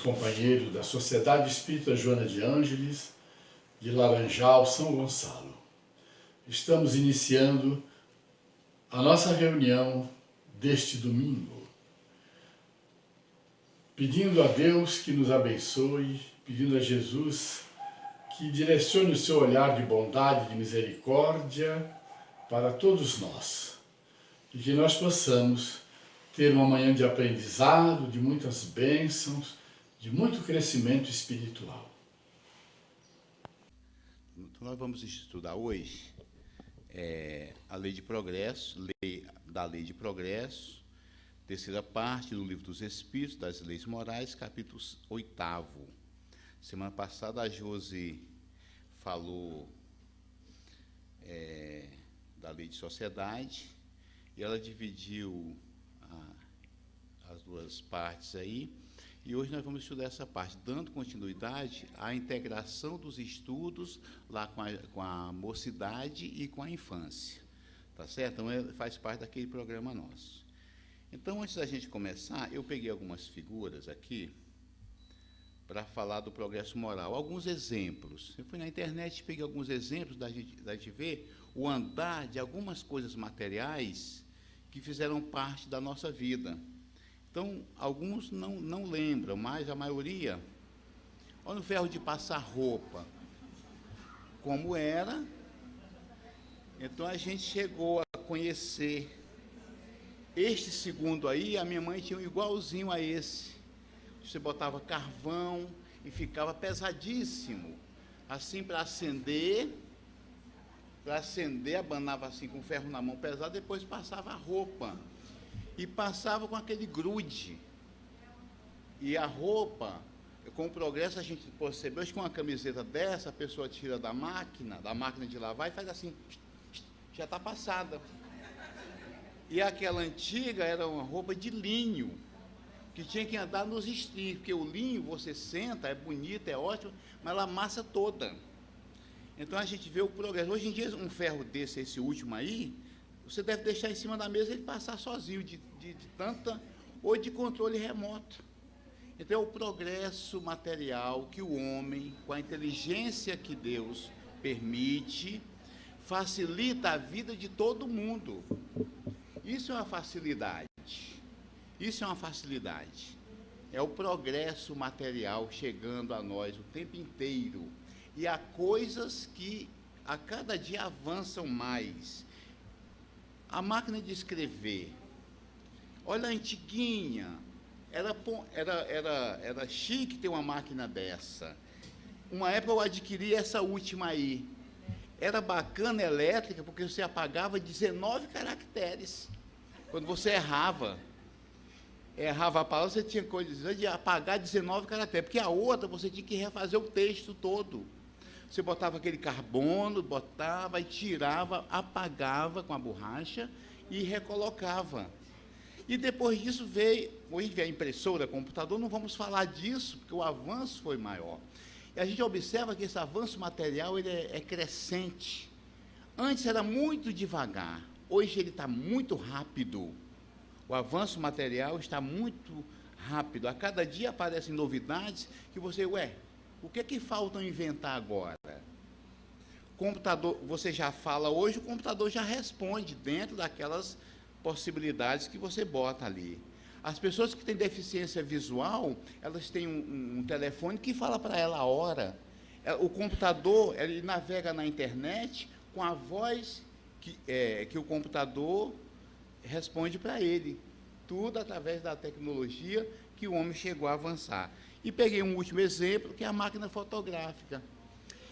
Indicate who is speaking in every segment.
Speaker 1: companheiros da Sociedade Espírita Joana de Ângeles, de Laranjal, São Gonçalo. Estamos iniciando a nossa reunião deste domingo, pedindo a Deus que nos abençoe, pedindo a Jesus que direcione o seu olhar de bondade, de misericórdia para todos nós, e que nós possamos ter uma manhã de aprendizado, de muitas bênçãos, de muito crescimento espiritual.
Speaker 2: Então, nós vamos estudar hoje a Lei de Progresso, Lei de Progresso, terceira parte do Livro dos Espíritos, das Leis Morais, capítulo 8º. Semana passada a Josi falou da Lei de Sociedade, e ela dividiu as duas partes aí, e hoje nós vamos estudar essa parte, dando continuidade à integração dos estudos lá com a mocidade e com a infância, tá certo? Então, faz parte daquele programa nosso. Então, antes da gente começar, eu peguei algumas figuras aqui para falar do progresso moral, alguns exemplos. Eu fui na internet e peguei alguns exemplos da gente ver o andar de algumas coisas materiais que fizeram parte da nossa vida. Então, alguns não lembram, mas a maioria, olha o ferro de passar roupa, como era. Então, a gente chegou a conhecer este segundo aí, a minha mãe tinha um igualzinho a esse. Você botava carvão e ficava pesadíssimo, assim para acender, abanava assim com o ferro na mão pesado, depois passava a roupa. E passava com aquele grude. E a roupa, com o progresso, a gente percebeu que com uma camiseta dessa, a pessoa tira da máquina de lavar e faz assim, já está passada. E aquela antiga era uma roupa de linho, que tinha que andar nos estrios, porque o linho, você senta, é bonito, é ótimo, mas ela amassa toda. Então a gente vê o progresso. Hoje em dia, um ferro desse, esse último aí, você deve deixar em cima da mesa e ele passar sozinho, de tanta, ou de controle remoto. Então, é o progresso material que o homem, com a inteligência que Deus permite, facilita a vida de todo mundo. Isso é uma facilidade. Isso é uma facilidade. É o progresso material chegando a nós o tempo inteiro. E há coisas que a cada dia avançam mais. A máquina de escrever, olha a antiguinha, era chique ter uma máquina dessa. Uma época eu adquiri essa última aí. Era bacana, elétrica, porque você apagava 19 caracteres. Quando você errava a palavra, você tinha coisa de apagar 19 caracteres, porque a outra você tinha que refazer o texto todo. Você botava aquele carbono, botava e tirava, apagava com a borracha e recolocava. E depois disso hoje veio a impressora, computador, não vamos falar disso, porque o avanço foi maior. E a gente observa que esse avanço material ele é crescente. Antes era muito devagar, hoje ele está muito rápido. O avanço material está muito rápido. A cada dia aparecem novidades que você, o que falta inventar agora? Computador, você já fala hoje, o computador já responde dentro daquelas possibilidades que você bota ali. As pessoas que têm deficiência visual, elas têm um telefone que fala para ela a hora. O computador, ele navega na internet com a voz que o computador responde para ele. Tudo através da tecnologia que o homem chegou a avançar. E peguei um último exemplo, que é a máquina fotográfica.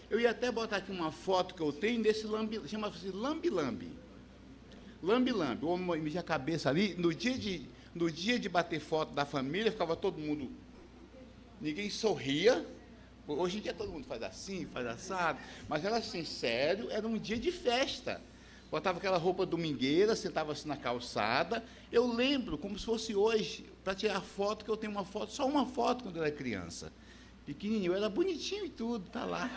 Speaker 2: Eu ia até botar aqui uma foto que eu tenho desse chama-se lambi-lambi. Lambi-lambi, o homem mija a cabeça ali. No dia de bater foto da família, ficava todo mundo... Ninguém sorria. Hoje em dia todo mundo faz assim, faz assado. Mas era assim, sério, era um dia de festa. Botava aquela roupa domingueira, sentava assim na calçada. Eu lembro, como se fosse hoje, para tirar foto, que eu tenho uma foto, só uma foto quando eu era criança. Pequenininho, eu era bonitinho e tudo, tá lá.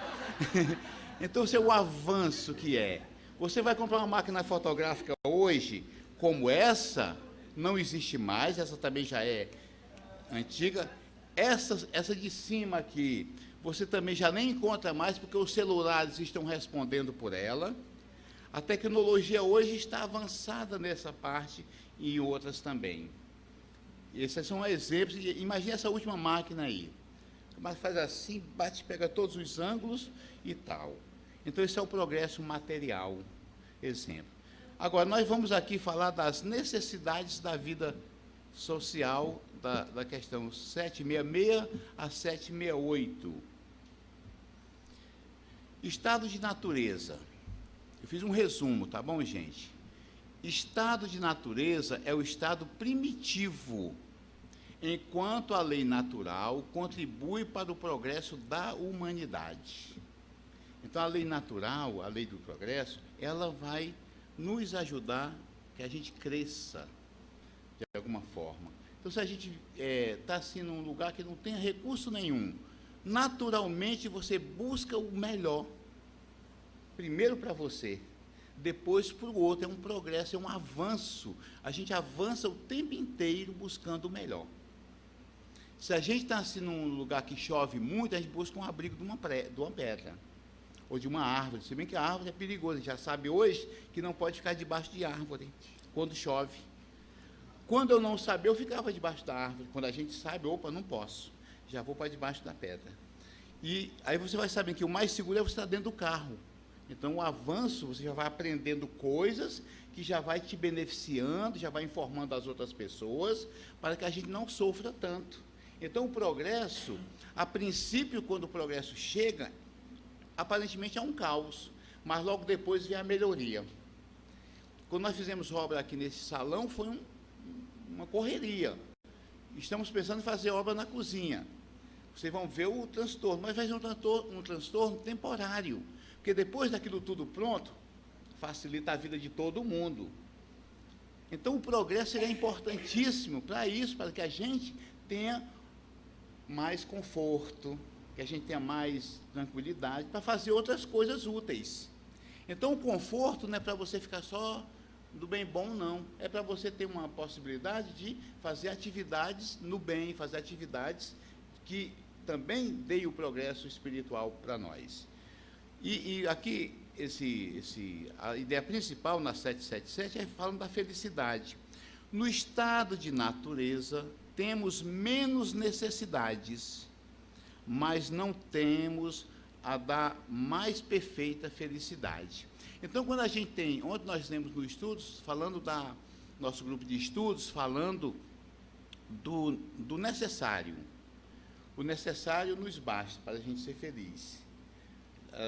Speaker 2: Então, esse é o avanço que é. Você vai comprar uma máquina fotográfica hoje, como essa, não existe mais, essa também já é antiga. Essa de cima aqui, você também já nem encontra mais, porque os celulares estão respondendo por ela. A tecnologia hoje está avançada nessa parte e em outras também. Esses são exemplos. Imagine essa última máquina aí. Mas faz assim, bate, pega todos os ângulos e tal. Então, esse é o progresso material. Exemplo. Agora, nós vamos aqui falar das necessidades da vida social, da questão 766 a 768. Estado de natureza. Eu fiz um resumo, tá bom, gente? Estado de natureza é o estado primitivo, enquanto a lei natural contribui para o progresso da humanidade. Então, a lei natural, a lei do progresso, ela vai nos ajudar que a gente cresça, de alguma forma. Então, se a gente está assim num lugar que não tem recurso nenhum, naturalmente você busca o melhor. Primeiro para você, depois para o outro. É um progresso, é um avanço. A gente avança o tempo inteiro buscando o melhor. Se a gente está assim num lugar que chove muito, a gente busca um abrigo de uma pedra ou de uma árvore. Se bem que a árvore é perigosa, a gente já sabe hoje que não pode ficar debaixo de árvore quando chove. Quando eu não sabia, eu ficava debaixo da árvore. Quando a gente sabe, opa, não posso. Já vou para debaixo da pedra. E aí você vai saber que o mais seguro é você estar dentro do carro. Então, o avanço, você já vai aprendendo coisas que já vai te beneficiando, já vai informando as outras pessoas, para que a gente não sofra tanto. Então, o progresso, a princípio, quando o progresso chega, aparentemente é um caos, mas logo depois vem a melhoria. Quando nós fizemos obra aqui nesse salão, foi uma correria. Estamos pensando em fazer obra na cozinha. Vocês vão ver o transtorno, mas vai ser um transtorno temporário. Porque depois daquilo tudo pronto, facilita a vida de todo mundo. Então, o progresso é importantíssimo para isso, para que a gente tenha mais conforto, que a gente tenha mais tranquilidade, para fazer outras coisas úteis. Então, o conforto não é para você ficar só do bem bom, não. É para você ter uma possibilidade de fazer atividades no bem, fazer atividades que também deem o progresso espiritual para nós. E aqui, a ideia principal na 777 é falando da felicidade. No estado de natureza, temos menos necessidades, mas não temos a da mais perfeita felicidade. Então, quando a gente tem, ontem nós temos no estudos, falando nosso grupo de estudos, falando do necessário. O necessário nos basta para a gente ser feliz.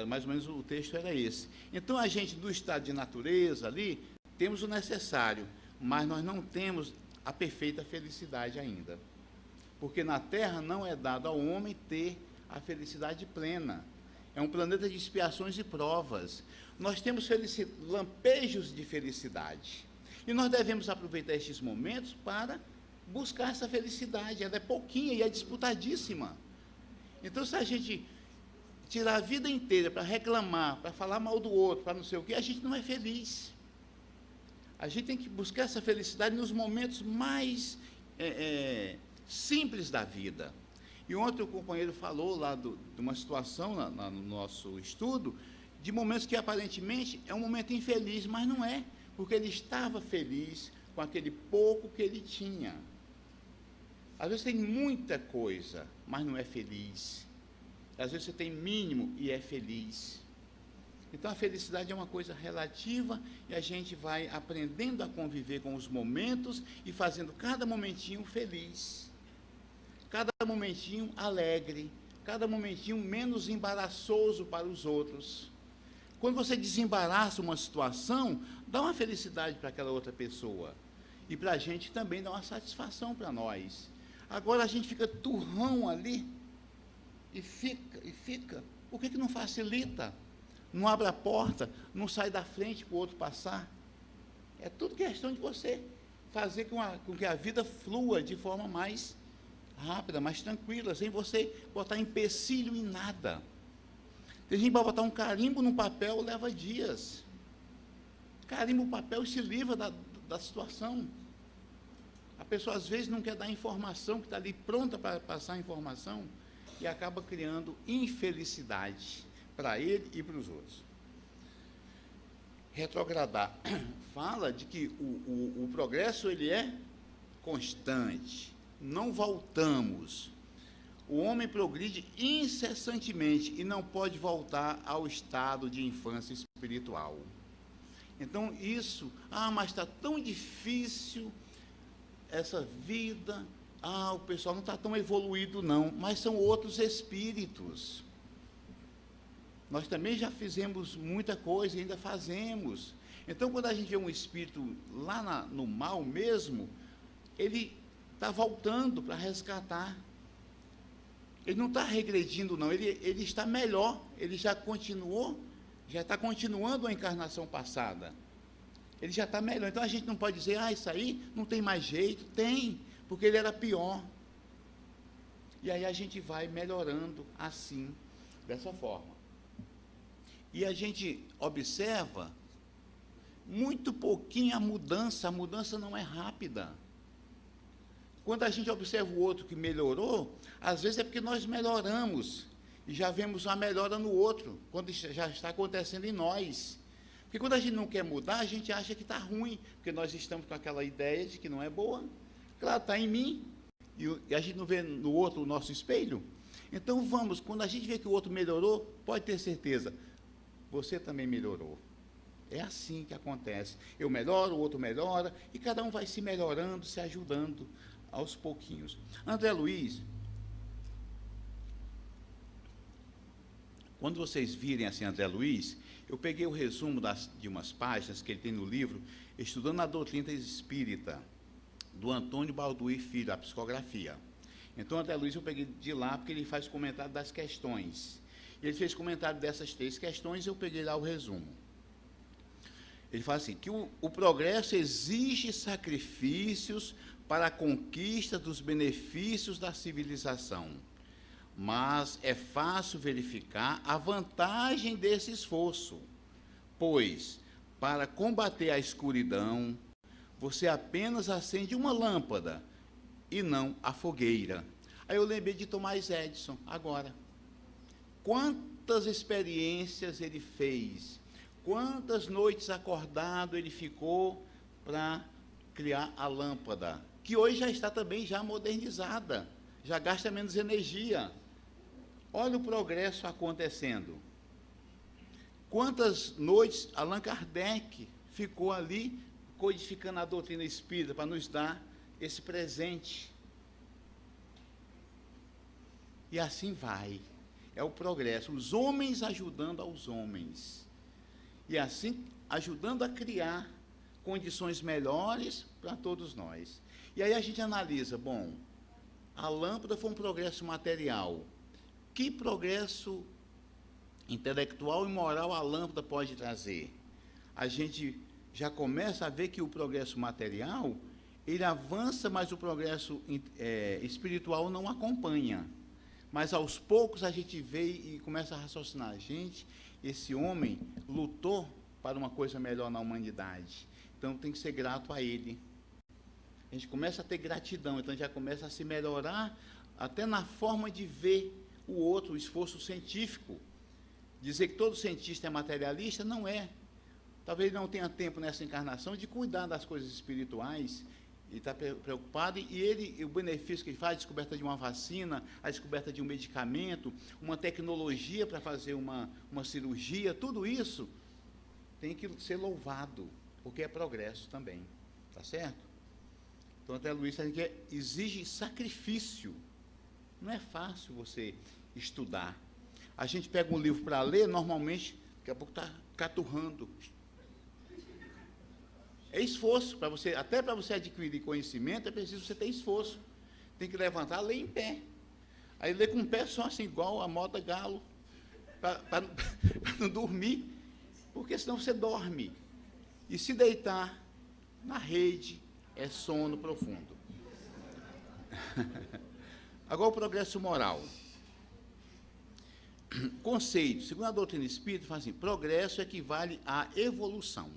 Speaker 2: Mais ou menos o texto era esse. Então, a gente, do estado de natureza ali, temos o necessário, mas nós não temos a perfeita felicidade ainda. Porque na Terra não é dado ao homem ter a felicidade plena. É um planeta de expiações e provas. Nós temos lampejos de felicidade. E nós devemos aproveitar estes momentos para buscar essa felicidade. Ela é pouquinha e é disputadíssima. Então, se a gente tirar a vida inteira para reclamar, para falar mal do outro, para não sei o quê, a gente não é feliz. A gente tem que buscar essa felicidade nos momentos mais simples da vida. E ontem o companheiro falou lá de uma situação no nosso estudo, de momentos que aparentemente é um momento infeliz, mas não é, porque ele estava feliz com aquele pouco que ele tinha. Às vezes tem muita coisa, mas não é feliz. Às vezes você tem mínimo e é feliz. Então, a felicidade é uma coisa relativa e a gente vai aprendendo a conviver com os momentos e fazendo cada momentinho feliz, cada momentinho alegre, cada momentinho menos embaraçoso para os outros. Quando você desembaraça uma situação, dá uma felicidade para aquela outra pessoa. E para a gente também dá uma satisfação para nós. Agora a gente fica turrão ali, e fica. Por que não facilita? Não abre a porta, não sai da frente para o outro passar. É tudo questão de você fazer com que a vida flua de forma mais rápida, mais tranquila, sem você botar empecilho em nada. Tem gente que vai botar um carimbo no papel, leva dias. Carimba o papel e se livra da situação. A pessoa, às vezes, não quer dar informação, que está ali pronta para passar a informação, e acaba criando infelicidade para ele e para os outros. Retrogradar fala de que o progresso ele é constante, não voltamos. O homem progride incessantemente e não pode voltar ao estado de infância espiritual. Então, isso, mas está tão difícil essa vida, o pessoal não está tão evoluído não, mas são outros espíritos. Nós também já fizemos muita coisa e ainda fazemos. Então, quando a gente vê um espírito lá no mal mesmo, ele está voltando para resgatar. Ele não está regredindo, não, ele está melhor, ele já continuou, já está continuando a encarnação passada. Ele já está melhor. Então, a gente não pode dizer, isso aí não tem mais jeito. Tem, porque ele era pior. E aí a gente vai melhorando assim, dessa forma. E a gente observa muito pouquinho a mudança não é rápida. Quando a gente observa o outro que melhorou, às vezes é porque nós melhoramos e já vemos uma melhora no outro, quando já está acontecendo em nós. Porque quando a gente não quer mudar, a gente acha que está ruim, porque nós estamos com aquela ideia de que não é boa. Claro, está em mim, e a gente não vê no outro o nosso espelho. Então vamos, quando a gente vê que o outro melhorou, pode ter certeza, você também melhorou. É assim que acontece. Eu melhoro, o outro melhora, e cada um vai se melhorando, se ajudando aos pouquinhos. André Luiz, quando vocês virem assim André Luiz, eu peguei o resumo de umas páginas que ele tem no livro, Estudando a Doutrina Espírita, do Antônio Balduí Filho, a psicografia. Então, André Luiz, eu peguei de lá, porque ele faz comentário das questões. Ele fez comentário dessas 3 questões, eu peguei lá o resumo. Ele fala assim, que o progresso exige sacrifícios para a conquista dos benefícios da civilização, mas é fácil verificar a vantagem desse esforço, pois, para combater a escuridão, você apenas acende uma lâmpada e não a fogueira. Aí eu lembrei de Thomas Edison, agora. Quantas experiências ele fez, quantas noites acordado ele ficou para criar a lâmpada, que hoje já está também já modernizada, já gasta menos energia. Olha o progresso acontecendo. Quantas noites Allan Kardec ficou ali codificando a doutrina espírita para nos dar esse presente. E assim vai. É o progresso, os homens ajudando aos homens. E assim, ajudando a criar condições melhores para todos nós. E aí a gente analisa, bom, a lâmpada foi um progresso material. Que progresso intelectual e moral a lâmpada pode trazer? A gente já começa a ver que o progresso material, ele avança, mas o progresso espiritual não acompanha. Mas aos poucos a gente vê e começa a raciocinar. Gente, esse homem lutou para uma coisa melhor na humanidade. Então tem que ser grato a ele. A gente começa a ter gratidão, então já começa a se melhorar até na forma de ver o outro, o esforço científico. Dizer que todo cientista é materialista, não é. Talvez não tenha tempo nessa encarnação de cuidar das coisas espirituais, e está preocupado, e o benefício que ele faz, a descoberta de uma vacina, a descoberta de um medicamento, uma tecnologia para fazer uma cirurgia, tudo isso tem que ser louvado, porque é progresso também, tá certo? Então, até Luiz, exige sacrifício. Não é fácil você estudar. A gente pega um livro para ler, normalmente, daqui a pouco está caturrando. É esforço, até para você adquirir conhecimento, é preciso você ter esforço. Tem que levantar, ler em pé. Aí ler com o pé só assim, igual a moda galo, para não dormir, porque senão você dorme. E se deitar na rede, é sono profundo. Agora o progresso moral. Conceito, segundo a doutrina espírita, fala assim, progresso equivale à evolução.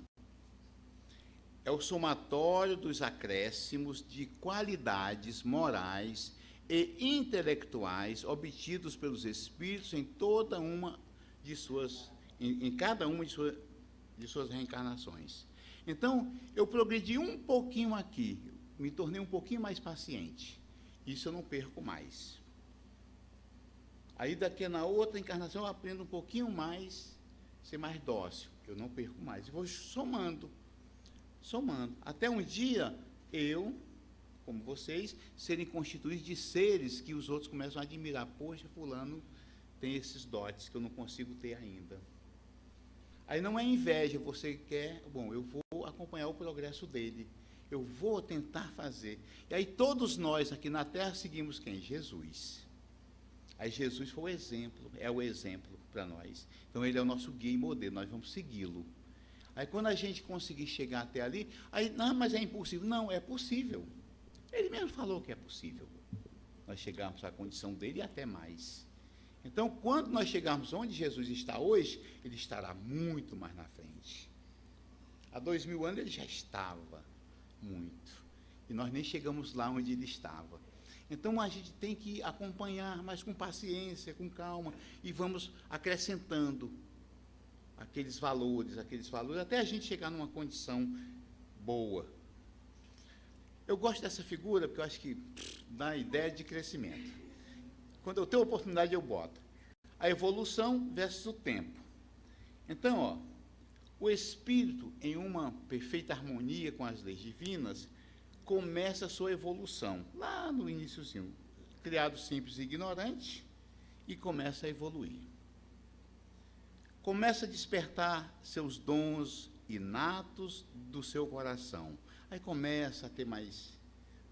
Speaker 2: é o somatório dos acréscimos de qualidades morais e intelectuais obtidos pelos espíritos em toda uma de suas, em cada uma de suas reencarnações. Então, eu progredi um pouquinho aqui, me tornei um pouquinho mais paciente. Isso eu não perco mais. Aí daqui na outra encarnação eu aprendo um pouquinho mais, ser mais dócil. Eu não perco mais. E vou somando. Até um dia, eu, como vocês, serem constituídos de seres que os outros começam a admirar. Poxa, fulano tem esses dotes que eu não consigo ter ainda. Aí não é inveja, você quer, bom, eu vou acompanhar o progresso dele. Eu vou tentar fazer. E aí todos nós aqui na Terra seguimos quem? Jesus. Aí Jesus foi o exemplo, é o exemplo para nós. Então ele é o nosso guia e modelo, nós vamos segui-lo. Aí quando a gente conseguir chegar até ali, aí, não, mas é impossível. Não, é possível. Ele mesmo falou que é possível. Nós chegarmos à condição dele e até mais. Então, quando nós chegarmos onde Jesus está hoje, ele estará muito mais na frente. Há 2000 anos ele já estava muito. E nós nem chegamos lá onde ele estava. Então, a gente tem que acompanhar, mas com paciência, com calma, e vamos acrescentando aqueles valores, até a gente chegar numa condição boa. Eu gosto dessa figura, porque eu acho que dá ideia de crescimento. Quando eu tenho oportunidade, eu boto. A evolução versus o tempo. Então, ó, o espírito, em uma perfeita harmonia com as leis divinas, começa a sua evolução, lá no iniciozinho, criado simples e ignorante, e começa a evoluir. Começa a despertar seus dons inatos do seu coração. Aí começa a ter mais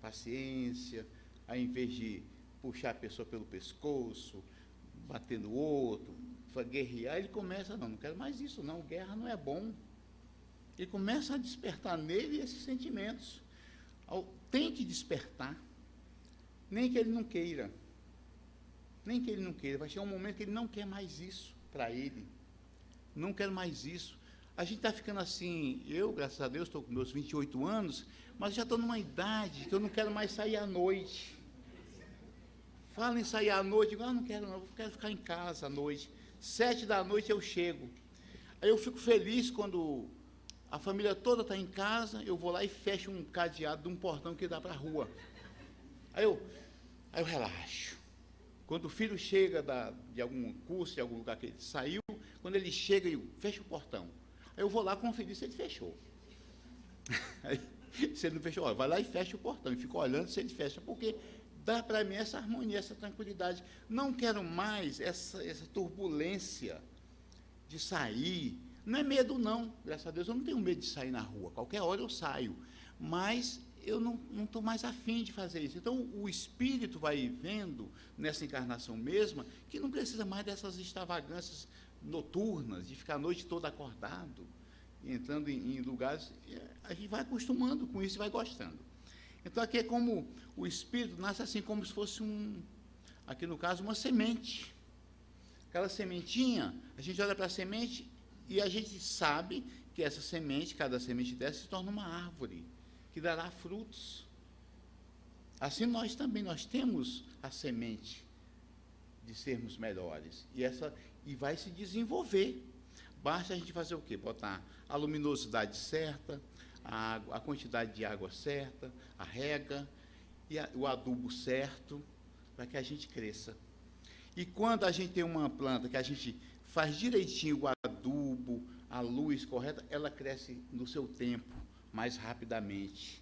Speaker 2: paciência, aí em vez de puxar a pessoa pelo pescoço, bater no outro, guerrear, ele começa, não quero mais isso não, guerra não é bom. Ele começa a despertar nele esses sentimentos. Tem que despertar, nem que ele não queira, vai chegar um momento que ele não quer mais isso para ele, não quero mais isso. A gente está ficando assim, eu, graças a Deus, estou com meus 28 anos, mas já estou numa idade que eu não quero mais sair à noite. Fala em sair à noite, eu digo, não quero não, eu quero ficar em casa à noite. 7 da noite eu chego. Aí eu fico feliz quando a família toda está em casa, eu vou lá e fecho um cadeado de um portão que dá para a rua. Aí eu relaxo. Quando o filho chega de algum curso, de algum lugar que ele saiu, quando ele chega, eu fecho o portão. Aí eu vou lá conferir se ele fechou. Aí, se ele não fechou, vai lá e fecha o portão. E fico olhando se ele fecha, porque dá para mim essa harmonia, essa tranquilidade. Não quero mais essa turbulência de sair. Não é medo, não. Graças a Deus, eu não tenho medo de sair na rua. Qualquer hora eu saio. Mas eu não estou mais afim de fazer isso. Então, o espírito vai vendo, nessa encarnação mesma, que não precisa mais dessas extravagâncias noturnas, de ficar a noite toda acordado, entrando em lugares. A gente vai acostumando com isso e vai gostando. Então, aqui é como o espírito nasce assim, como se fosse aqui no caso, uma semente. Aquela sementinha, a gente olha para a semente e a gente sabe que essa semente, cada semente dessa, se torna uma árvore, que dará frutos. Assim nós também, nós temos a semente de sermos melhores. E vai se desenvolver. Basta a gente fazer o quê? Botar a luminosidade certa, a quantidade de água certa, a rega e o adubo certo, para que a gente cresça. E quando a gente tem uma planta que a gente faz direitinho o adubo, a luz correta, ela cresce no seu tempo, mais rapidamente.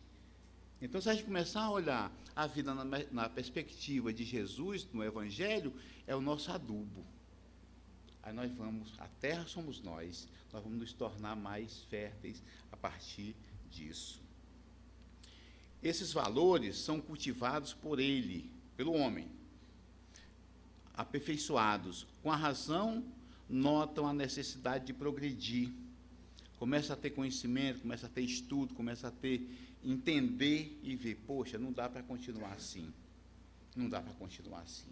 Speaker 2: Então, se a gente começar a olhar a vida na perspectiva de Jesus, no Evangelho, é o nosso adubo. Aí a terra somos nós vamos nos tornar mais férteis a partir disso. Esses valores são cultivados por ele, pelo homem, aperfeiçoados. Com a razão, notam a necessidade de progredir. Começa a ter conhecimento, começa a ter estudo, começa a entender e ver, poxa, não dá para continuar assim. Não dá para continuar assim.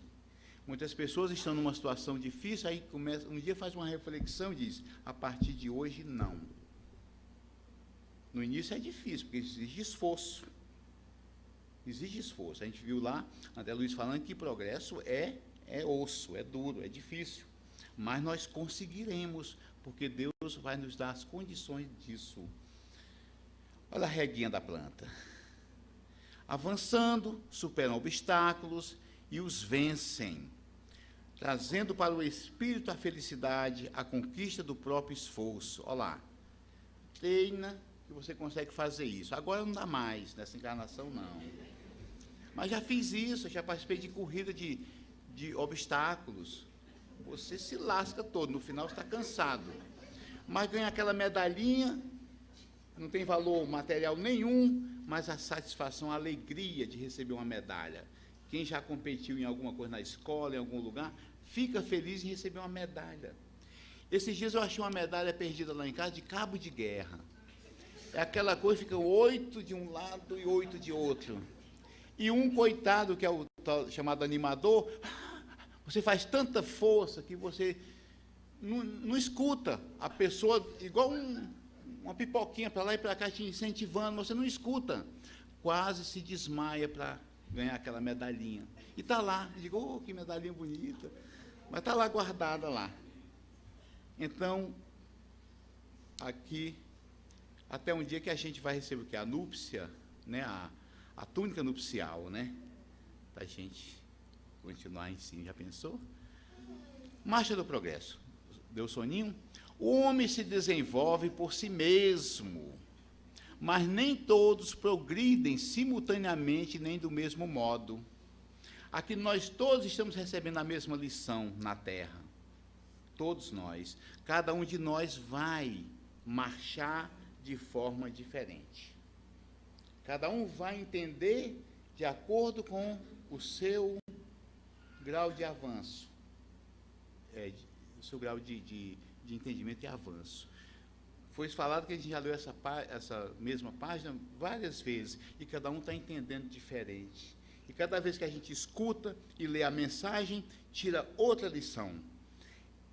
Speaker 2: Muitas pessoas estão numa situação difícil, aí um dia faz uma reflexão e diz, a partir de hoje, não. No início é difícil, porque exige esforço. Exige esforço. A gente viu lá, André Luiz falando que progresso é osso, é duro, é difícil. Mas nós conseguiremos, porque Deus vai nos dar as condições disso. Olha a reguinha da planta. Avançando, superam obstáculos e os vencem, trazendo para o espírito a felicidade, a conquista do próprio esforço. Olha lá, treina que você consegue fazer isso. Agora não dá mais, nessa encarnação não. Mas já fiz isso, já participei de corrida de obstáculos. Você se lasca todo, no final você está cansado. Mas ganha aquela medalhinha, não tem valor material nenhum, mas a satisfação, a alegria de receber uma medalha. Quem já competiu em alguma coisa na escola, em algum lugar, fica feliz em receber uma medalha. Esses dias eu achei uma medalha perdida lá em casa de cabo de guerra. É aquela coisa, ficam 8 de um lado e 8 de outro. E um coitado, que é o chamado animador, você faz tanta força que você não escuta a pessoa, igual uma pipoquinha para lá e para cá te incentivando, você não escuta. Quase se desmaia para ganhar aquela medalhinha. E está lá, eu digo, oh, que medalhinha bonita. Mas está lá guardada lá. Então, aqui, até um dia que a gente vai receber o quê? A núpcia, né? A túnica nupcial, né? Para a gente continuar em cima. Já pensou? Marcha do progresso. Deu soninho? O homem se desenvolve por si mesmo, mas nem todos progridem simultaneamente nem do mesmo modo. Aqui nós todos estamos recebendo a mesma lição na Terra. Todos nós. Cada um de nós vai marchar de forma diferente. Cada um vai entender de acordo com o seu grau de avanço. O seu grau de entendimento e avanço. Foi falado que a gente já leu essa mesma página várias vezes, e cada um está entendendo diferente. E cada vez que a gente escuta e lê a mensagem, tira outra lição.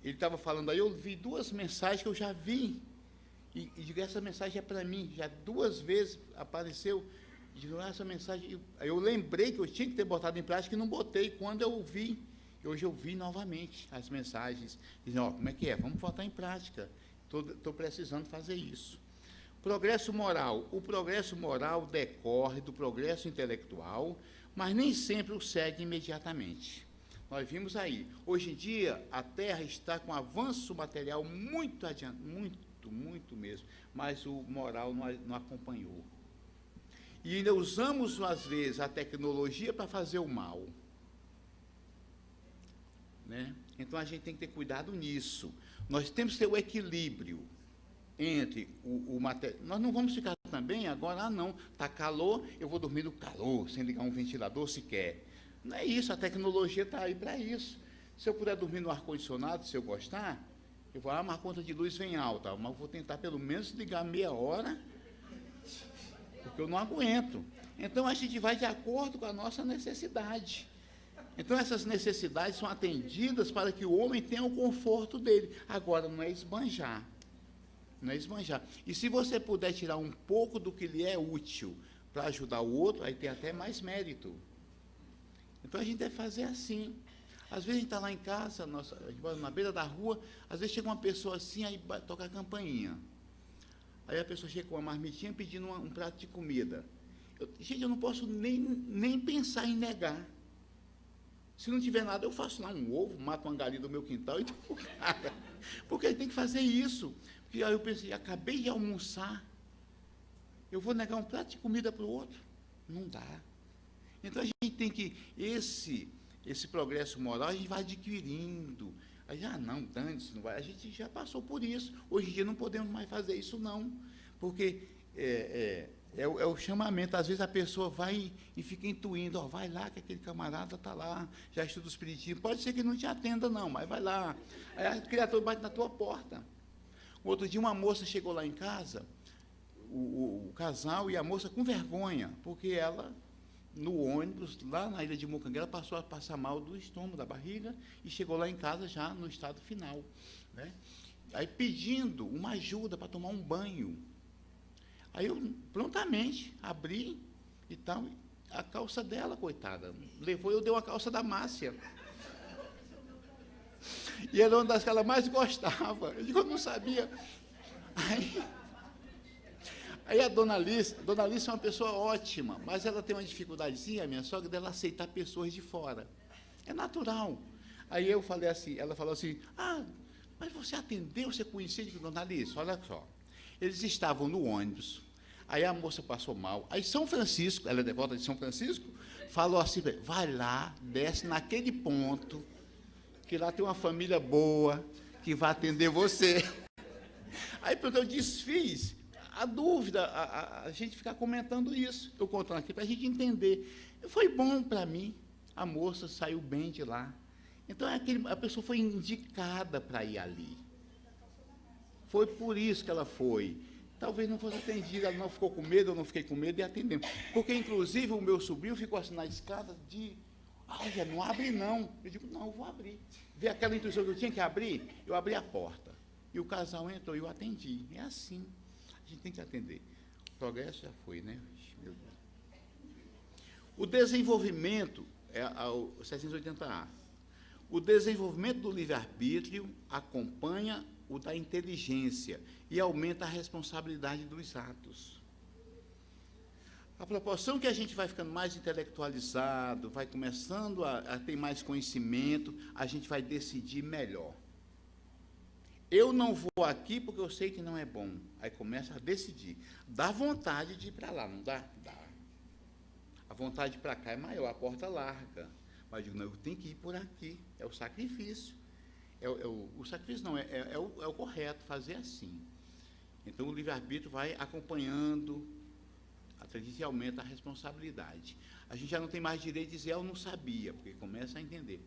Speaker 2: Ele estava falando aí, eu vi 2 mensagens que eu já vi, e digo, essa mensagem é para mim, já 2 vezes apareceu, e digo, essa mensagem, eu lembrei que eu tinha que ter botado em prática e não botei, quando eu vi, hoje eu vi novamente as mensagens, dizendo, ó, como é que é? Vamos botar em prática, estou precisando fazer isso. Progresso moral. O progresso moral decorre do progresso intelectual, mas nem sempre o segue imediatamente. Nós vimos aí, hoje em dia, a Terra está com avanço material muito adiante, muito mesmo, mas o moral não acompanhou. E ainda usamos, às vezes, a tecnologia para fazer o mal. Né? Então, a gente tem que ter cuidado nisso. Nós temos que ter o equilíbrio entre o material. Nós não vamos ficar também agora, não, está calor, eu vou dormir no calor, sem ligar um ventilador sequer. Não é isso, a tecnologia está aí para isso. Se eu puder dormir no ar-condicionado, se eu gostar, eu vou, mas a conta de luz vem alta, mas vou tentar pelo menos ligar meia hora, porque eu não aguento. Então, a gente vai de acordo com a nossa necessidade. Então, essas necessidades são atendidas para que o homem tenha o conforto dele. Agora, não é esbanjar. Não é esbanjar. E se você puder tirar um pouco do que lhe é útil para ajudar o outro, aí tem até mais mérito. Então, a gente deve fazer assim. Às vezes, a gente está lá em casa, a gente mora na beira da rua, às vezes chega uma pessoa assim, aí toca a campainha. Aí a pessoa chega com uma marmitinha pedindo um prato de comida. Gente, eu não posso nem pensar em negar. Se não tiver nada, eu faço lá um ovo, mato uma galinha do meu quintal e dou o cara. Porque ele tem que fazer isso. Porque aí eu pensei, acabei de almoçar, eu vou negar um prato de comida para o outro? Não dá. Então, a gente tem que, esse progresso moral, a gente vai adquirindo. Aí, não, dane-se, não vai. A gente já passou por isso. Hoje em dia não podemos mais fazer isso, não. Porque é o chamamento. Às vezes a pessoa vai e fica intuindo, ó, vai lá que aquele camarada está lá, já estuda o espiritismo. Pode ser que não te atenda, não, mas vai lá. Aí a criatura bate na tua porta. Outro dia uma moça chegou lá em casa, o casal e a moça com vergonha, porque ela, no ônibus, lá na ilha de Mucanguera, passou a passar mal do estômago, da barriga, e chegou lá em casa já no estado final. Né? Aí pedindo uma ajuda para tomar um banho. Aí eu prontamente abri e tal, a calça dela, coitada, levou, eu dei uma calça da Márcia. E era uma das que ela mais gostava. Eu digo, eu não sabia. Aí a dona Alice é uma pessoa ótima, mas ela tem uma dificuldadezinha, a minha sogra, dela aceitar pessoas de fora. É natural. Aí eu falei assim, ela falou assim, mas você atendeu, você conhecia? Eu digo, dona Alice, olha só. Eles estavam no ônibus, aí a moça passou mal. Aí São Francisco, ela é devota de São Francisco, falou assim, vai lá, desce naquele ponto, que lá tem uma família boa, que vai atender você. Aí pronto, eu desfiz a dúvida, a gente ficar comentando isso, eu contando aqui, para a gente entender. Foi bom para mim, a moça saiu bem de lá. Então, a pessoa foi indicada para ir ali. Foi por isso que ela foi. Talvez não fosse atendida, ela não ficou com medo, eu não fiquei com medo e atendemos. Porque, inclusive, o meu sobrinho ficou assim na escada já não abre não. Eu digo, não, eu vou abrir. Vê aquela intuição que eu tinha que abrir? Eu abri a porta. E o casal entrou e eu atendi. É assim. A gente tem que atender. O progresso já foi, né? Meu Deus. O desenvolvimento, o 780A. O desenvolvimento do livre-arbítrio acompanha o da inteligência e aumenta a responsabilidade dos atos. A proporção que a gente vai ficando mais intelectualizado, vai começando a ter mais conhecimento, a gente vai decidir melhor. Eu não vou aqui porque eu sei que não é bom. Aí começa a decidir. Dá vontade de ir para lá, não dá? Dá. A vontade de ir para cá é maior, a porta larga. Mas eu digo, não, eu tenho que ir por aqui. É o sacrifício. O sacrifício não, é o correto, fazer assim. Então, o livre-arbítrio vai acompanhando, e aumenta a responsabilidade. A gente já não tem mais direito de dizer, eu não sabia, porque começa a entender.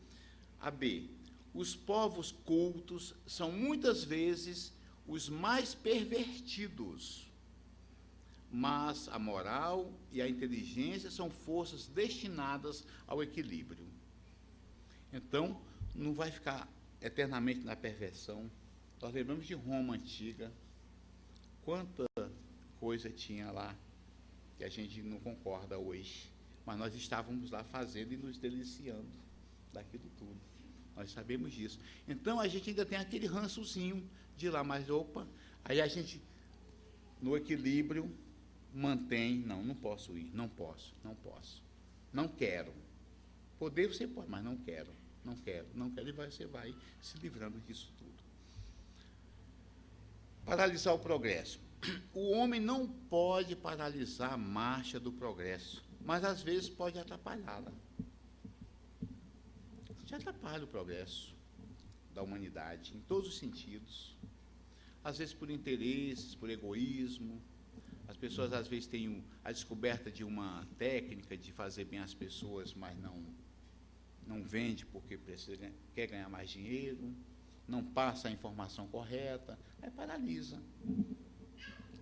Speaker 2: A B. Os povos cultos são muitas vezes os mais pervertidos, mas a moral e a inteligência são forças destinadas ao equilíbrio. Então, não vai ficar eternamente na perversão. Nós lembramos de Roma antiga, quanta coisa tinha lá que a gente não concorda hoje, mas nós estávamos lá fazendo e nos deliciando daquilo tudo. Nós sabemos disso. Então, a gente ainda tem aquele rançozinho de lá, mas opa, aí a gente, no equilíbrio, mantém, não posso ir, não posso, não quero. Poder você pode, mas não quero, e você vai se livrando disso tudo. Paralisar o progresso. O homem não pode paralisar a marcha do progresso, mas às vezes pode atrapalhá-la. Já atrapalha o progresso da humanidade, em todos os sentidos. Às vezes por interesses, por egoísmo. As pessoas, às vezes, têm a descoberta de uma técnica de fazer bem as pessoas, mas não vende porque quer ganhar mais dinheiro, não passa a informação correta, aí paralisa.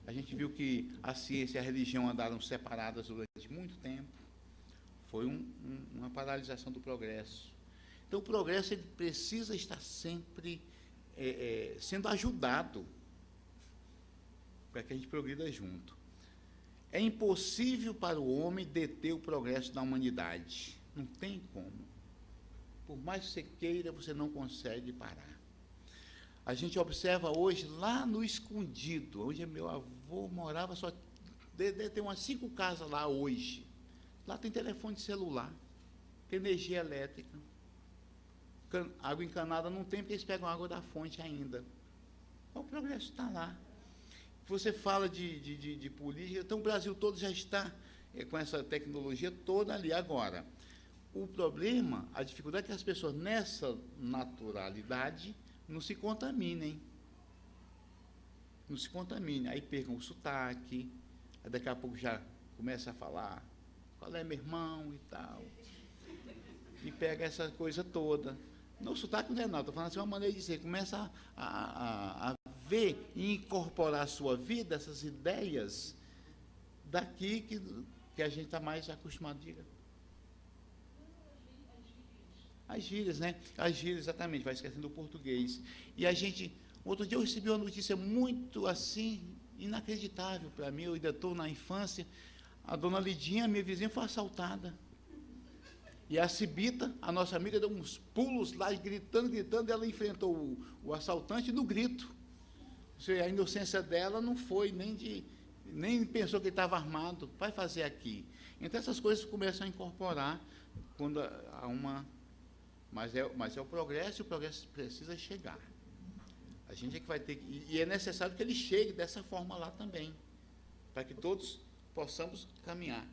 Speaker 2: A gente viu que a ciência e a religião andaram separadas durante muito tempo. Foi uma paralisação do progresso. Então, o progresso ele precisa estar sempre sendo ajudado para que a gente progrida junto. É impossível para o homem deter o progresso da humanidade. Não tem como. Por mais que você queira, você não consegue parar. A gente observa hoje, lá no Escondido, onde meu avô morava, só tem umas 5 casas lá hoje. Lá tem telefone celular, tem energia elétrica. Água encanada não tem, porque eles pegam água da fonte ainda. O progresso está lá. Você fala de política, então o Brasil todo já está com essa tecnologia toda ali. Agora, o problema, a dificuldade é que as pessoas, nessa naturalidade, não se contaminem. Não se contaminem. Aí percam o sotaque, aí daqui a pouco já começa a falar, qual é meu irmão e tal. E pega essa coisa toda. Não, o sotaque não é nada, estou falando assim, uma maneira de dizer, começa a ver e incorporar à sua vida essas ideias daqui que a gente está mais acostumado, diga. As gírias, né? As gírias, exatamente, vai esquecendo o português. E a gente, outro dia eu recebi uma notícia muito assim, inacreditável para mim, eu ainda estou na infância. A dona Lidinha, minha vizinha, foi assaltada. E a Cibita, a nossa amiga, deu uns pulos lá, gritando, e ela enfrentou o assaltante no grito. Ou seja, a inocência dela não foi nem pensou que ele estava armado. Vai fazer aqui. Então, essas coisas começam a incorporar quando há uma... Mas é o progresso precisa chegar. A gente é que vai ter que... E é necessário que ele chegue dessa forma lá também, para que todos possamos caminhar.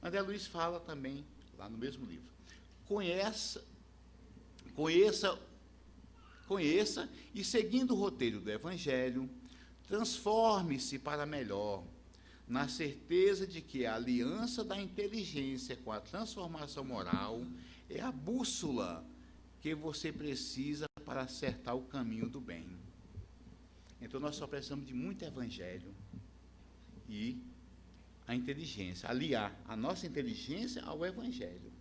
Speaker 2: André Luiz fala também, lá no mesmo livro, conheça e, seguindo o roteiro do Evangelho, transforme-se para melhor, na certeza de que a aliança da inteligência com a transformação moral é a bússola que você precisa para acertar o caminho do bem. Então, nós só precisamos de muito Evangelho e a inteligência, aliar a nossa inteligência ao Evangelho.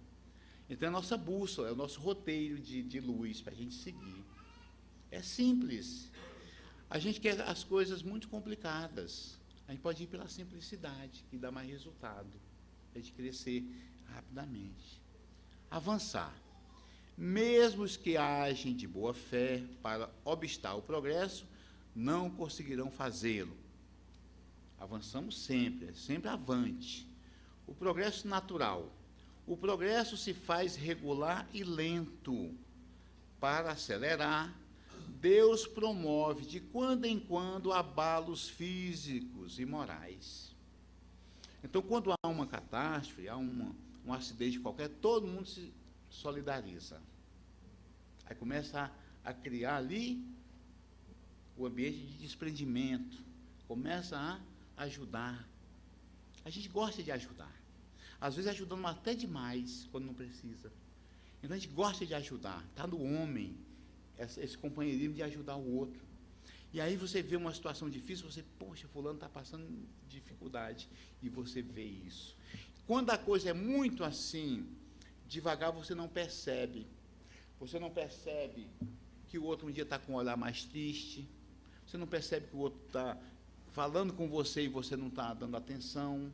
Speaker 2: Então, é a nossa bússola, é o nosso roteiro de luz para a gente seguir. É simples. A gente quer as coisas muito complicadas. A gente pode ir pela simplicidade, que dá mais resultado. É de crescer rapidamente. Avançar. Mesmo os que agem de boa fé para obstar o progresso, não conseguirão fazê-lo. Avançamos sempre, sempre avante. O progresso natural. O progresso se faz regular e lento. Para acelerar, Deus promove de quando em quando abalos físicos e morais. Então, quando há uma catástrofe, há um acidente qualquer, todo mundo se solidariza. Aí começa a criar ali o ambiente de desprendimento, começa a ajudar. A gente gosta de ajudar. Às vezes ajudando até demais, quando não precisa. Então a gente gosta de ajudar. Está no homem esse companheirismo de ajudar o outro. E aí você vê uma situação difícil, você, poxa, fulano está passando dificuldade. E você vê isso. Quando a coisa é muito assim, devagar, você não percebe. Você não percebe que o outro um dia está com um olhar mais triste. Você não percebe que o outro está falando com você e você não está dando atenção.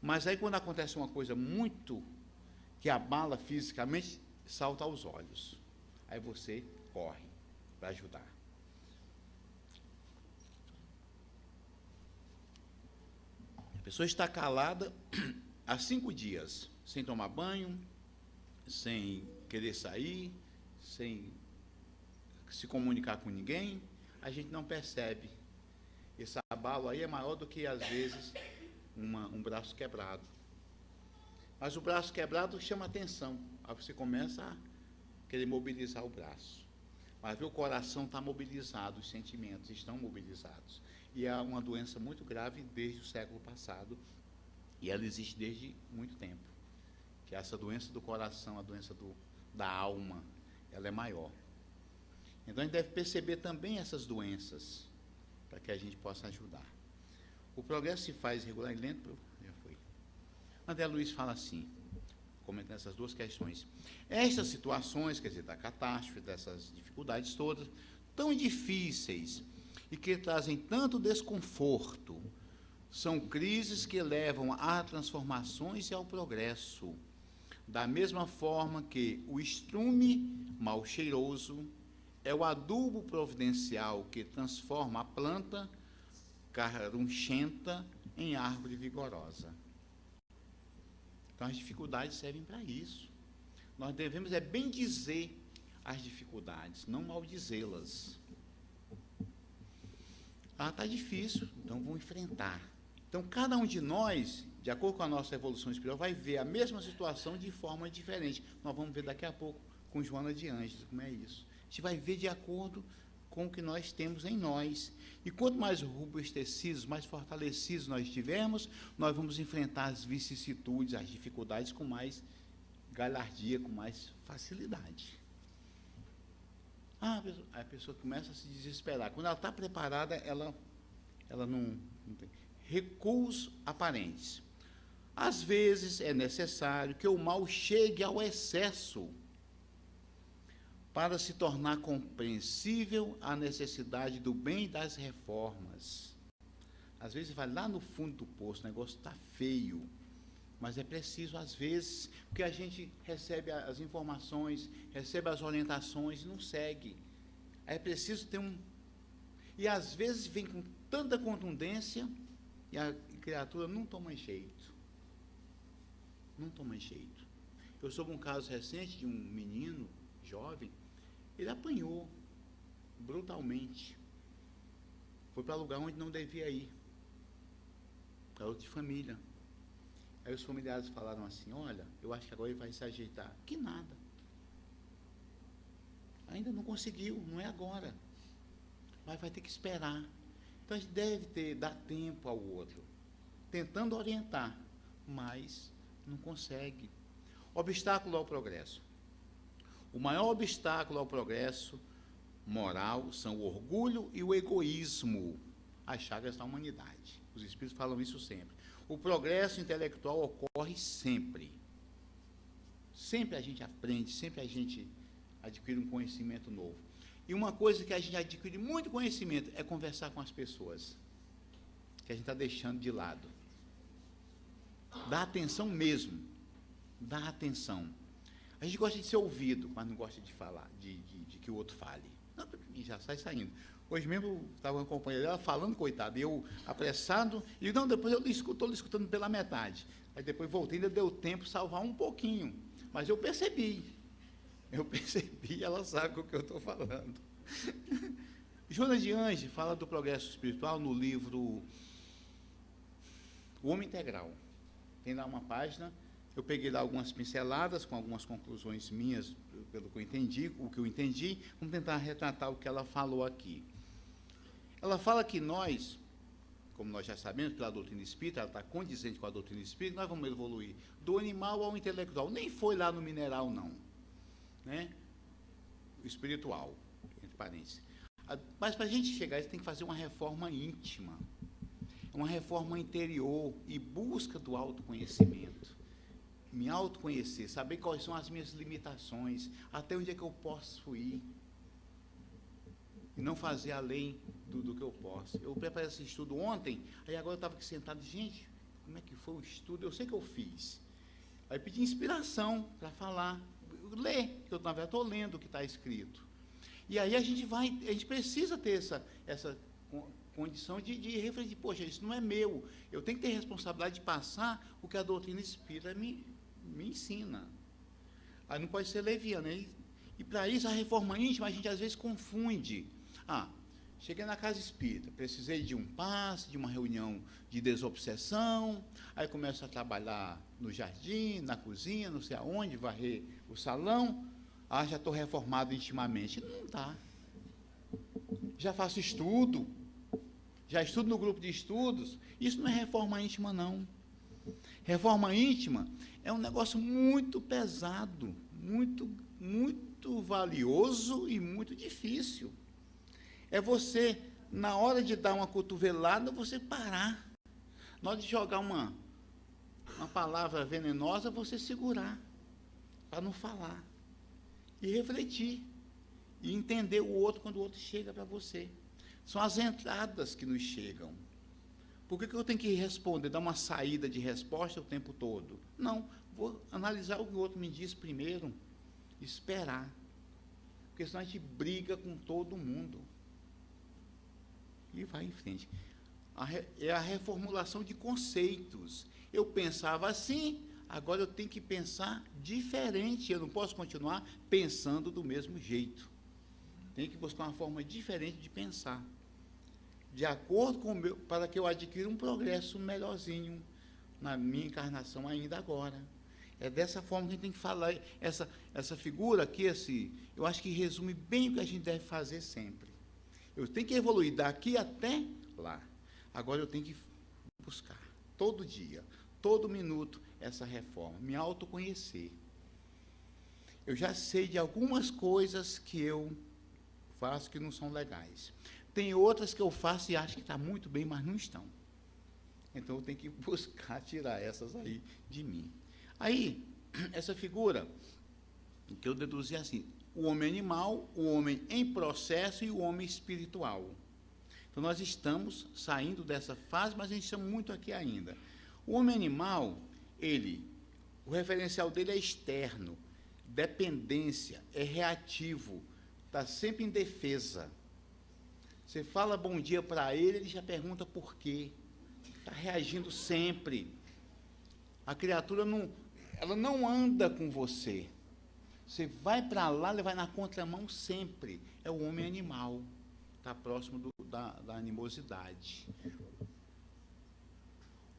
Speaker 2: Mas aí, quando acontece uma coisa muito que abala fisicamente, salta aos olhos. Aí você corre para ajudar. A pessoa está calada há 5 dias, sem tomar banho, sem querer sair, sem se comunicar com ninguém, a gente não percebe. Esse abalo aí é maior do que, às vezes, um braço quebrado. Mas o braço quebrado chama atenção. Aí você começa a querer mobilizar o braço. Mas o coração está mobilizado, os sentimentos estão mobilizados. E é uma doença muito grave desde o século passado. E ela existe desde muito tempo. Que essa doença do coração, a doença da alma, ela é maior. Então, a gente deve perceber também essas doenças, para que a gente possa ajudar. O progresso se faz regular e lento, já foi. André Luiz fala assim, comentando essas duas questões. Estas situações, quer dizer, da catástrofe, dessas dificuldades todas, tão difíceis e que trazem tanto desconforto, são crises que levam a transformações e ao progresso. Da mesma forma que o estrume mal cheiroso é o adubo providencial que transforma a planta carunchenta em árvore vigorosa. Então, as dificuldades servem para isso. Nós devemos bem dizer as dificuldades, não maldizê-las. Está difícil, então vamos enfrentar. Então, cada um de nós, de acordo com a nossa evolução espiritual, vai ver a mesma situação de forma diferente. Nós vamos ver daqui a pouco com Joana de Ângeles como é isso. A gente vai ver de acordo com o que nós temos em nós. E quanto mais robustecidos, mais fortalecidos nós estivermos, nós vamos enfrentar as vicissitudes, as dificuldades com mais galhardia, com mais facilidade. A pessoa começa a se desesperar. Quando ela está preparada, ela não tem. Recuos aparentes. Às vezes é necessário que o mal chegue ao excesso para se tornar compreensível a necessidade do bem e das reformas. Às vezes vai lá no fundo do poço, o negócio está feio. Mas é preciso, às vezes, porque a gente recebe as informações, recebe as orientações e não segue. Aí é preciso ter um... E às vezes vem com tanta contundência e a criatura não toma jeito. Não toma jeito. Eu soube um caso recente de um menino jovem, ele apanhou brutalmente. Foi para lugar onde não devia ir. Para outra família. Aí os familiares falaram assim, olha, eu acho que agora ele vai se ajeitar. Que nada. Ainda não conseguiu, não é agora. Mas vai ter que esperar. Então a gente deve dar tempo ao outro, tentando orientar, mas não consegue. Obstáculo ao progresso. O maior obstáculo ao progresso moral são o orgulho e o egoísmo, as chagas da humanidade. Os espíritos falam isso sempre. O progresso intelectual ocorre sempre. Sempre a gente aprende, sempre a gente adquire um conhecimento novo. E uma coisa que a gente adquire muito conhecimento é conversar com as pessoas, que a gente está deixando de lado. Dá atenção mesmo. Dá atenção. A gente gosta de ser ouvido, mas não gosta de falar, de que o outro fale. Não, e já sai saindo. Hoje mesmo estava uma companheira dela falando, coitado, eu apressado, e não, depois eu estou escutando pela metade. Aí depois voltei, ainda deu tempo de salvar um pouquinho. Mas eu percebi, ela sabe o que eu estou falando. Joana de Ange fala do progresso espiritual no livro O Homem Integral. Tem lá uma página, eu peguei lá algumas pinceladas com algumas conclusões minhas, pelo que eu entendi, vamos tentar retratar o que ela falou aqui. Ela fala que nós, como nós já sabemos pela doutrina espírita, ela está condizente com a doutrina espírita, nós vamos evoluir do animal ao intelectual. Nem foi lá no mineral, não. Né? O espiritual, entre parênteses. Mas para a gente chegar, a gente tem que fazer uma reforma íntima, uma reforma interior e busca do autoconhecimento. Me autoconhecer, saber quais são as minhas limitações, até onde é que eu posso ir. E não fazer além do que eu posso. Eu preparei esse estudo ontem, aí agora eu estava aqui sentado, gente, como é que foi o estudo? Eu sei que eu fiz. Aí pedi inspiração para falar, ler, que eu na verdade estou lendo o que está escrito. E aí a gente precisa ter essa condição de refletir, poxa, isso não é meu, eu tenho que ter responsabilidade de passar o que a doutrina espírita me ensina. Aí não pode ser leviana, né? E para isso a reforma íntima a gente às vezes confunde. Cheguei na casa espírita, precisei de um passe, de uma reunião de desobsessão, aí começo a trabalhar no jardim, na cozinha, não sei aonde, varrer o salão, já estou reformado intimamente. Não dá. Já faço estudo, já estudo no grupo de estudos, isso não é reforma íntima, não. Reforma íntima é um negócio muito pesado, muito valioso e muito difícil. É você, na hora de dar uma cotovelada, você parar. Na hora de jogar uma palavra venenosa, você segurar, para não falar. E refletir. E entender o outro quando o outro chega para você. São as entradas que nos chegam. Por que eu tenho que responder, dar uma saída de resposta o tempo todo? Não, vou analisar o que o outro me diz primeiro, esperar. Porque senão a gente briga com todo mundo. E vai em frente. É a reformulação de conceitos. Eu pensava assim, agora eu tenho que pensar diferente. Eu não posso continuar pensando do mesmo jeito. Tenho que buscar uma forma diferente de pensar. De acordo com o meu, para que eu adquira um progresso melhorzinho na minha encarnação ainda agora. É dessa forma que a gente tem que falar. Essa figura aqui, eu acho que resume bem o que a gente deve fazer sempre. Eu tenho que evoluir daqui até lá. Agora eu tenho que buscar, todo dia, todo minuto, essa reforma, me autoconhecer. Eu já sei de algumas coisas que eu faço que não são legais. Tem outras que eu faço e acho que está muito bem, mas não estão. Então, eu tenho que buscar tirar essas aí de mim. Aí, essa figura, que eu deduzi assim, o homem animal, o homem em processo e o homem espiritual. Então, nós estamos saindo dessa fase, mas a gente está muito aqui ainda. O homem animal, o referencial dele é externo, dependência, é reativo, está sempre em defesa. Você fala bom dia para ele já pergunta por quê. Está reagindo sempre. A criatura ela não anda com você. Você vai para lá, ele vai na contramão sempre. É o homem animal. Está próximo da animosidade.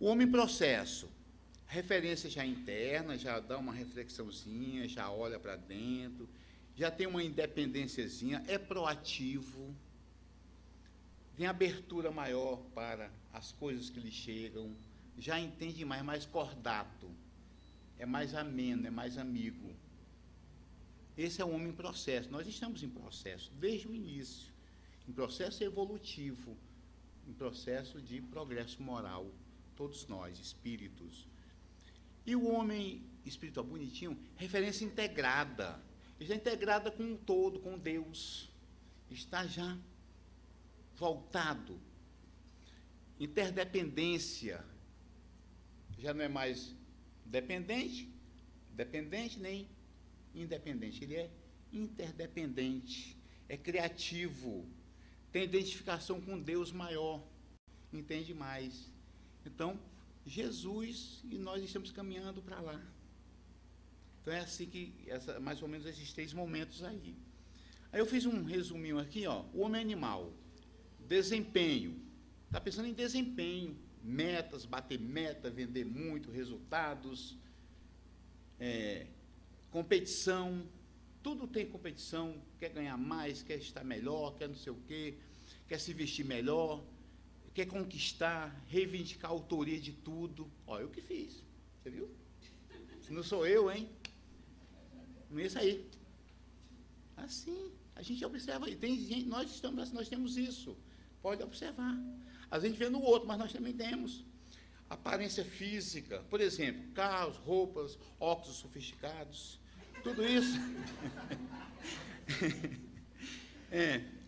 Speaker 2: O homem processo. Referência já interna, já dá uma reflexãozinha, já olha para dentro, já tem uma independênciazinha, é proativo, tem abertura maior para as coisas que lhe chegam, já entende mais cordato, é mais ameno, é mais amigo. Esse é o homem em processo. Nós estamos em processo, desde o início, em processo evolutivo, em processo de progresso moral, todos nós, espíritos. E o homem espiritual bonitinho, referência integrada. Está integrada com o todo, com Deus. Está já voltado. Interdependência. Já não é mais dependente nem independente. Ele é interdependente. É criativo. Tem identificação com Deus maior. Entende mais. Então, Jesus, e nós estamos caminhando para lá. Então é assim que, mais ou menos esses 3 momentos aí. Aí eu fiz um resuminho aqui, o homem animal, desempenho, está pensando em desempenho, metas, bater meta, vender muito, resultados, competição, tudo tem competição, quer ganhar mais, quer estar melhor, quer não sei o quê, quer se vestir melhor, quer conquistar, reivindicar a autoria de tudo. Eu que fiz, você viu? Se não sou eu, hein? Não é isso aí. Assim, a gente observa, e tem gente, nós temos isso, pode observar. A gente vê no outro, mas nós também temos. Aparência física, por exemplo, carros, roupas, óculos sofisticados, tudo isso.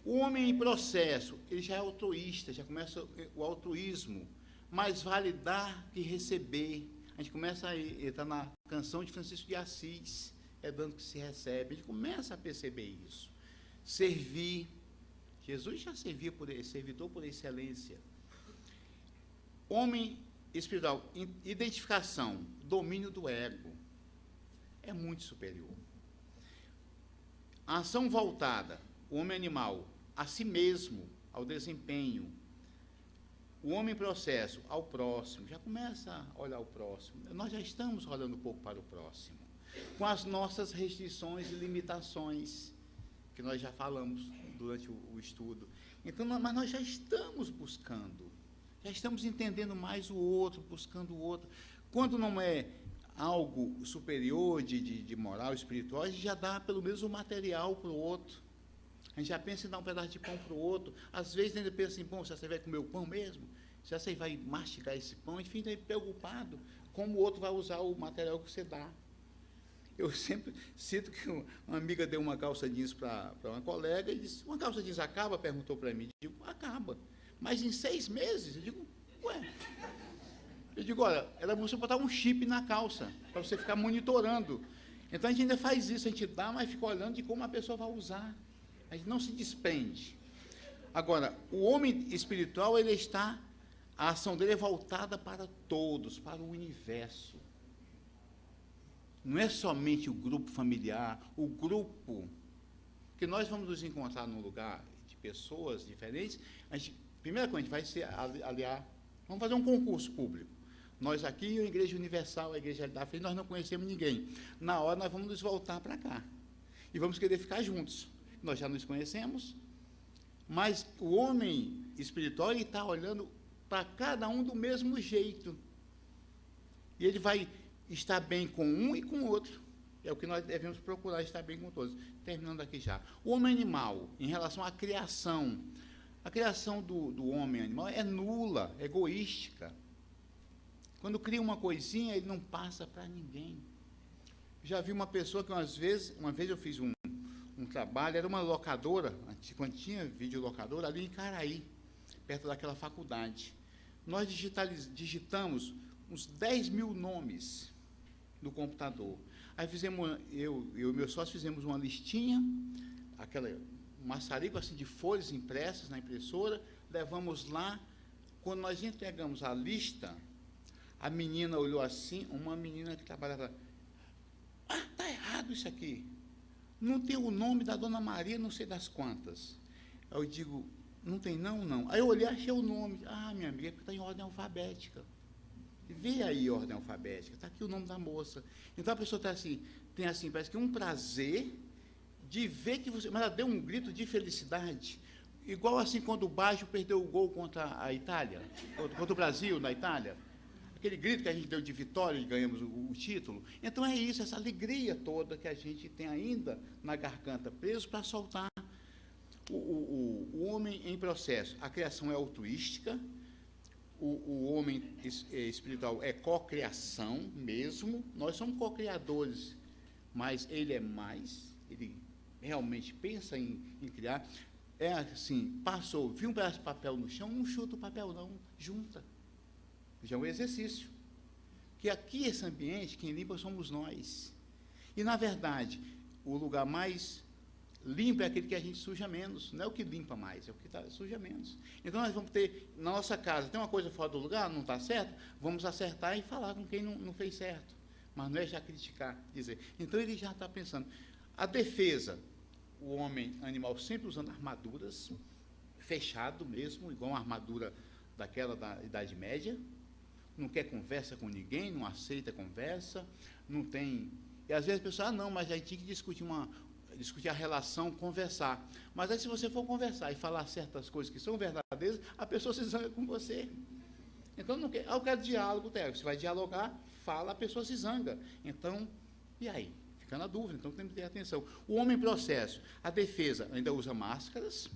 Speaker 2: O homem em processo, ele já é altruísta, já começa o altruísmo, mais vale dar que receber. A gente começa está na canção de Francisco de Assis, é dando que se recebe. A gente começa a perceber isso. Servir. Jesus já servia servidor por excelência. Homem espiritual, identificação, domínio do ego. É muito superior. A ação voltada, o homem animal, a si mesmo, ao desempenho. O homem em processo, ao próximo. Já começa a olhar o próximo. Nós já estamos olhando um pouco para o próximo. Com as nossas restrições e limitações, que nós já falamos durante o estudo. Então, mas nós já estamos buscando. Já estamos entendendo mais o outro, buscando o outro. Quando não é algo superior de moral espiritual, a gente já dá pelo menos o material para o outro. A gente já pensa em dar um pedaço de pão para o outro. Às vezes ainda pensa assim, bom, se você vai comer o pão mesmo? Se você vai mastigar esse pão? Enfim, daí preocupado como o outro vai usar o material que você dá. Eu sempre cito que uma amiga deu uma calça jeans para uma colega e disse, uma calça jeans acaba? Perguntou para mim. Eu digo, acaba. Mas em 6 meses? Eu digo, ué. Eu digo, olha, era você botar um chip na calça, para você ficar monitorando. Então a gente ainda faz isso, a gente dá, mas fica olhando de como a pessoa vai usar. A gente não se desprende. Agora, o homem espiritual, a ação dele é voltada para todos, para o universo. Não é somente o grupo familiar, o grupo, que nós vamos nos encontrar num lugar de pessoas diferentes, primeira coisa, a gente vai aliar, vamos fazer um concurso público. Nós aqui, a Igreja Universal, a Igreja da Frente, nós não conhecemos ninguém. Na hora, nós vamos nos voltar para cá. E vamos querer ficar juntos. Nós já nos conhecemos, mas o homem espiritual está olhando para cada um do mesmo jeito. E ele vai estar bem com um e com o outro. É o que nós devemos procurar, estar bem com todos. Terminando aqui já. O homem animal, em relação à criação. A criação do homem animal é nula, egoística. Quando cria uma coisinha, ele não passa para ninguém. Já vi uma pessoa que uma vez eu fiz um trabalho, era uma locadora, quando tinha videolocadora, ali em Caraí. perto daquela faculdade. Nós digitamos uns 10 mil nomes no computador. Aí eu e meu sócio fizemos uma listinha, um maçarico assim de folhas impressas na impressora, levamos lá. Quando nós entregamos a lista, a menina olhou assim, uma menina que trabalhava, está errado isso aqui. Não tem o nome da Dona Maria, não sei das quantas. Aí eu digo, não tem não? Aí eu olhei, achei o nome. Minha amiga, está em ordem alfabética. Vê aí ordem alfabética, está aqui o nome da moça. Então a pessoa tem assim, parece que um prazer de ver que você... Mas ela deu um grito de felicidade, igual assim quando o Baggio perdeu o gol contra a Itália, contra o Brasil, na Itália. Aquele grito que a gente deu de vitória e ganhamos o título. Então é isso, essa alegria toda que a gente tem ainda na garganta, preso para soltar. O homem em processo, a criação é altruística, o homem espiritual é cocriação mesmo, nós somos co-criadores, mas ele é mais, ele realmente pensa em criar. É assim, viu um pedaço de papel no chão, não chuta o papel não, junta. Já é um exercício. Que aqui, esse ambiente, quem limpa somos nós. E, na verdade, o lugar mais limpo é aquele que a gente suja menos. Não é o que limpa mais, é o que suja menos. Então, nós vamos ter, na nossa casa, tem uma coisa fora do lugar, não está certo? Vamos acertar e falar com quem não fez certo. Mas não é já criticar, dizer. Então, ele já está pensando. A defesa, o homem animal sempre usando armaduras, fechado mesmo, igual uma armadura daquela da Idade Média, não quer conversa com ninguém, não aceita conversa, não tem... E às vezes a pessoa, não, mas a gente tinha que discutir a relação, conversar. Mas aí se você for conversar e falar certas coisas que são verdadeiras, a pessoa se zanga com você. Então, não quer, eu quero diálogo, você vai dialogar, fala, a pessoa se zanga. Então, e aí? Fica na dúvida, então temos que ter atenção. O homem em processo, a defesa ainda usa máscaras,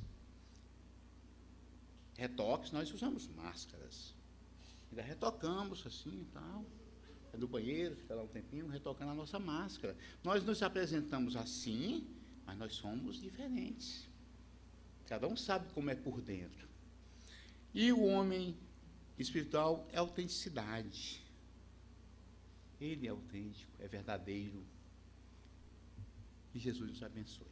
Speaker 2: retoques, nós usamos máscaras. Ainda retocamos assim e tal. É do banheiro, fica lá um tempinho, retocando a nossa máscara. Nós nos apresentamos assim, mas nós somos diferentes. Cada um sabe como é por dentro. E o homem espiritual é autenticidade. Ele é autêntico, é verdadeiro. E Jesus nos abençoe.